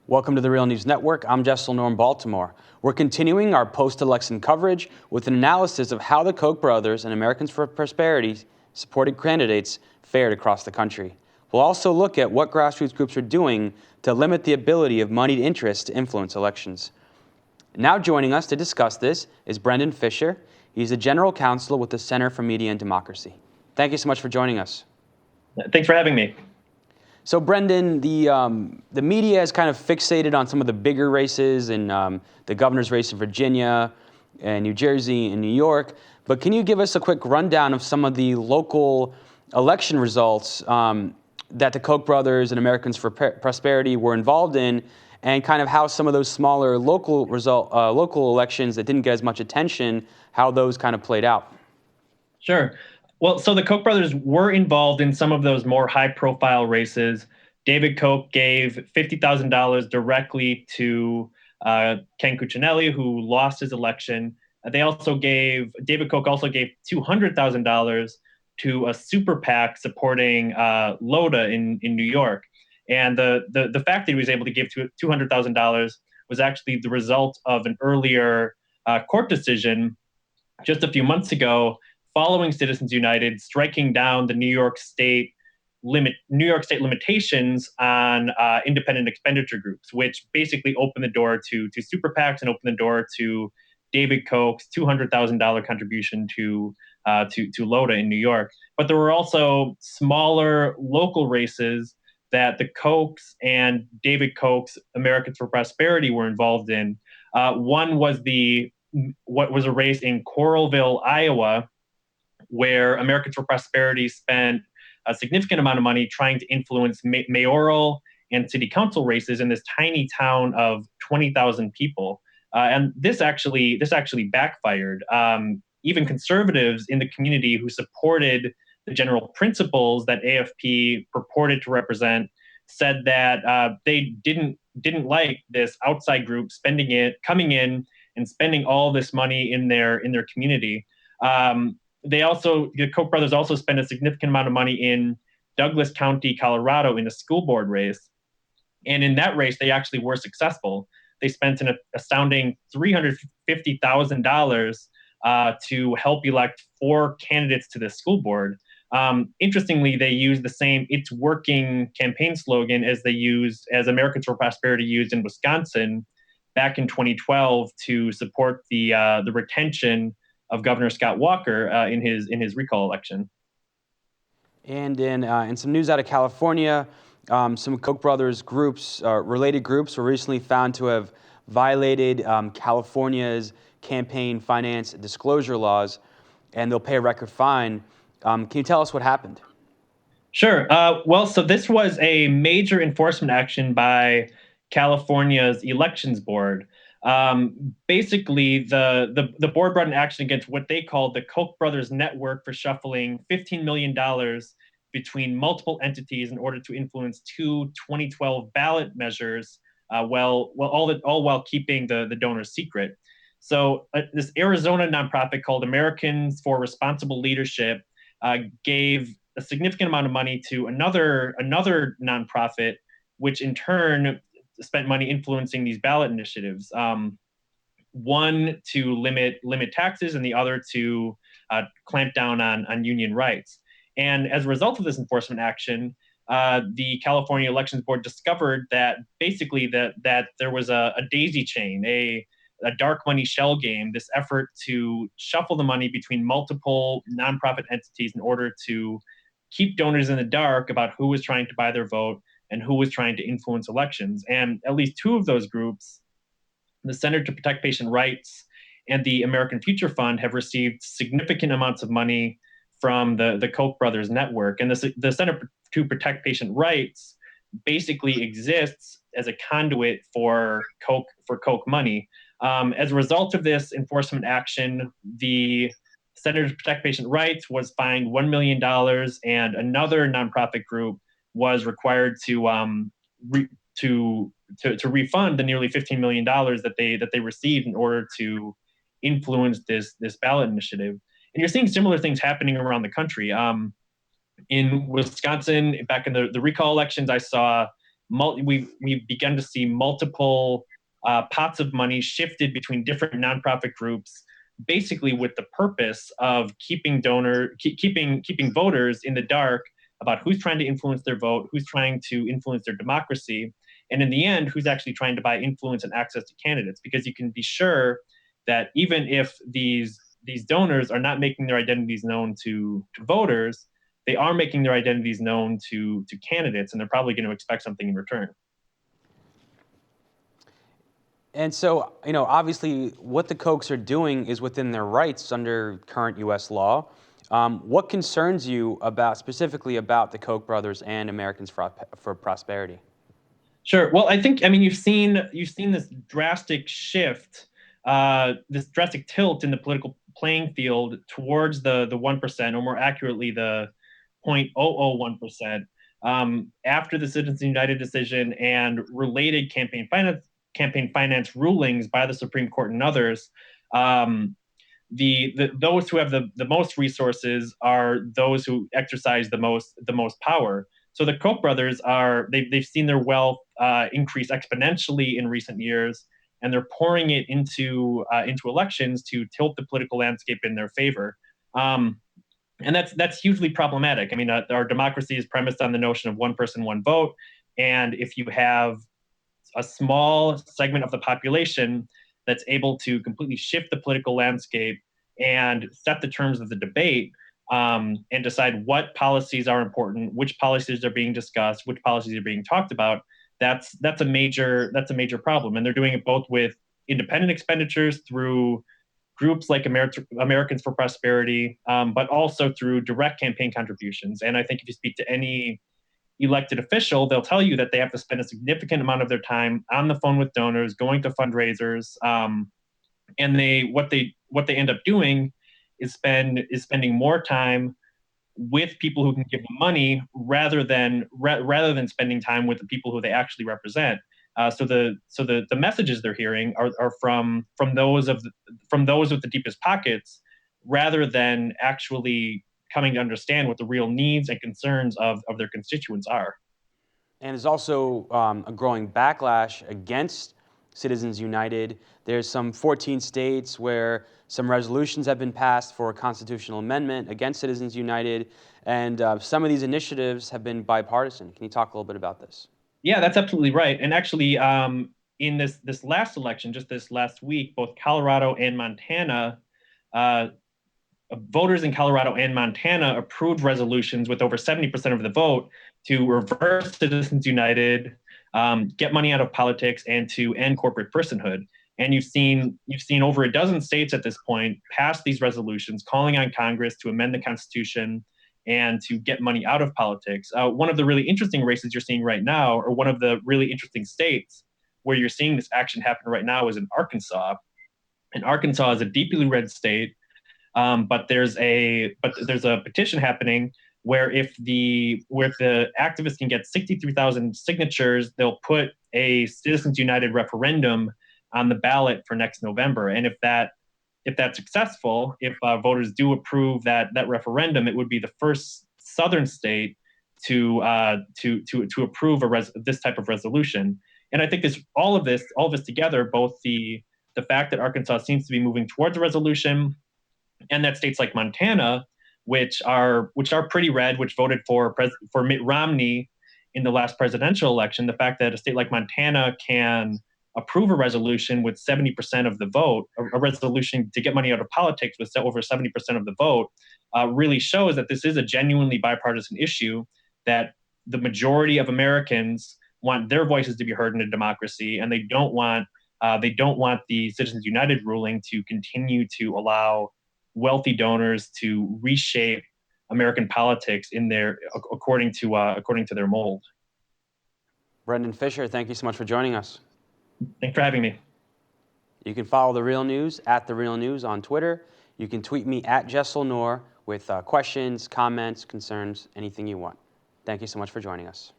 Welcome to the Real News Network. I'm Jessel Norm Baltimore. We're continuing our post-election coverage with an analysis of how the Koch brothers and Americans for Prosperity supported candidates fared across the country. We'll also look at what grassroots groups are doing to limit the ability of moneyed interests to influence elections. Now joining us to discuss this is Brendan Fischer. He's the General Counsel with the Center for Media and Democracy. Thank you so much for joining us. Thanks for having me. So Brendan, the media is kind of fixated on some of the bigger races in the governor's race in Virginia and New Jersey and New York. But can you give us a quick rundown of some of the local election results that the Koch brothers and Americans for Prosperity were involved in, and kind of how some of those smaller local elections that didn't get as much attention, how those kind of played out? Sure. Well, so the Koch brothers were involved in some of those more high-profile races. David Koch gave $50,000 directly to Ken Cuccinelli, who lost his election. David Koch also gave $200,000 to a super PAC supporting Loda in New York. And the fact that he was able to give $200,000 was actually the result of an earlier court decision just a few months ago, following Citizens United striking down the New York State limitations on independent expenditure groups, which basically opened the door to super PACs and opened the door to David Koch's $200,000 contribution to Loda in New York. But there were also smaller local races that the Kochs and David Koch's Americans for Prosperity were involved in. One was what was a race in Coralville, Iowa, where Americans for Prosperity spent a significant amount of money trying to influence mayoral and city council races in this tiny town of 20,000 people. And this actually backfired. Even conservatives in the community who supported the general principles that AFP purported to represent said that they didn't like this outside group coming in and spending all this money in their community. The Koch brothers also spent a significant amount of money in Douglas County, Colorado, in a school board race. And in that race, they actually were successful. They spent an astounding $350,000 to help elect 4 candidates to the school board. Interestingly, they used the same "It's Working" campaign slogan as Americans for Prosperity used in Wisconsin back in 2012 to support the retention of Governor Scott Walker in his recall election. And in some news out of California, some Koch brothers groups, related groups, were recently found to have violated California's campaign finance disclosure laws, and they'll pay a record fine. Can you tell us what happened? Sure. So this was a major enforcement action by California's elections board. Basically, the board brought an action against what they called the Koch brothers network for shuffling $15 million between multiple entities in order to influence 2 2012 ballot measures, all while keeping the donors secret. So this Arizona nonprofit called Americans for Responsible Leadership gave a significant amount of money to another nonprofit, which in turn spent money influencing these ballot initiatives. One to limit taxes, and the other to clamp down on union rights. And as a result of this enforcement action, the California Elections Board discovered that basically that there was a daisy chain, a dark money shell game, this effort to shuffle the money between multiple nonprofit entities in order to keep donors in the dark about who was trying to buy their vote and who was trying to influence elections. And at least 2 of those groups, the Center to Protect Patient Rights and the American Future Fund, have received significant amounts of money from the Koch brothers network. And the Center to Protect Patient Rights basically exists as a conduit for Koch money. As a result of this enforcement action, the Center to Protect Patient Rights was fined $1 million, and another nonprofit group was required to refund the nearly $15 million that they received in order to influence this ballot initiative. And you're seeing similar things happening around the country. In Wisconsin, back in the recall elections, I saw we've begun to see multiple pots of money shifted between different nonprofit groups, basically with the purpose of keeping voters in the dark about who's trying to influence their vote, who's trying to influence their democracy, and in the end, who's actually trying to buy influence and access to candidates. Because you can be sure that even if these donors are not making their identities known to voters, they are making their identities known to candidates, and they're probably going to expect something in return. And so, obviously, what the Kochs are doing is within their rights under current U.S. law. What concerns you specifically about the Koch brothers and Americans for Prosperity? Sure. Well, I mean, you've seen this drastic shift, this drastic tilt in the political playing field towards the 1%, or more accurately, the 0.001%, after the Citizens United decision and related campaign finance rulings by the Supreme Court and others. Those who have the most resources are those who exercise the most power. So the Koch brothers they've seen their wealth increase exponentially in recent years, and they're pouring it into elections to tilt the political landscape in their favor. And that's hugely problematic. I mean, our democracy is premised on the notion of one person, one vote, and if you have a small segment of the population that's able to completely shift the political landscape and set the terms of the debate, and decide what policies are important, which policies are being discussed, which policies are being talked about, that's a major problem. And they're doing it both with independent expenditures through groups like Americans for Prosperity, but also through direct campaign contributions. And I think if you speak to any elected official, they'll tell you that they have to spend a significant amount of their time on the phone with donors, going to fundraisers, and what they end up doing is spending more time with people who can give them money rather than spending time with the people who they actually represent. So the messages they're hearing are from those with the deepest pockets, rather than actually coming to understand what the real needs and concerns of their constituents are. And there's also a growing backlash against Citizens United. There's some 14 states where some resolutions have been passed for a constitutional amendment against Citizens United, and some of these initiatives have been bipartisan. Can you talk a little bit about this? Yeah, that's absolutely right. And actually, in this last election, just this last week, both Colorado and Montana, voters in Colorado and Montana approved resolutions with over 70% of the vote to reverse Citizens United, get money out of politics, and to end corporate personhood. And you've seen over a dozen states at this point pass these resolutions calling on Congress to amend the Constitution and to get money out of politics. One of the really interesting races you're seeing right now, or one of the really interesting states where you're seeing this action happen right now, is in Arkansas. And Arkansas is a deeply red state. But there's a petition happening where if the activists can get 63,000 signatures, they'll put a Citizens United referendum on the ballot for next November. And if that's successful, if voters do approve that referendum, it would be the first Southern state to approve this type of resolution. And I think all of this together, both the fact that Arkansas seems to be moving towards a resolution, and that states like Montana, which are pretty red, which voted for Mitt Romney in the last presidential election, the fact that a state like Montana can approve a resolution with 70% of the vote, a resolution to get money out of politics with over 70% of the vote, really shows that this is a genuinely bipartisan issue, that the majority of Americans want their voices to be heard in a democracy, and they don't want the Citizens United ruling to continue to allow wealthy donors to reshape American politics according to their mold. Brendan Fischer, thank you so much for joining us. Thanks for having me. You can follow The Real News at The Real News on Twitter. You can tweet me at Jessel Noor with questions, comments, concerns, anything you want. Thank you so much for joining us.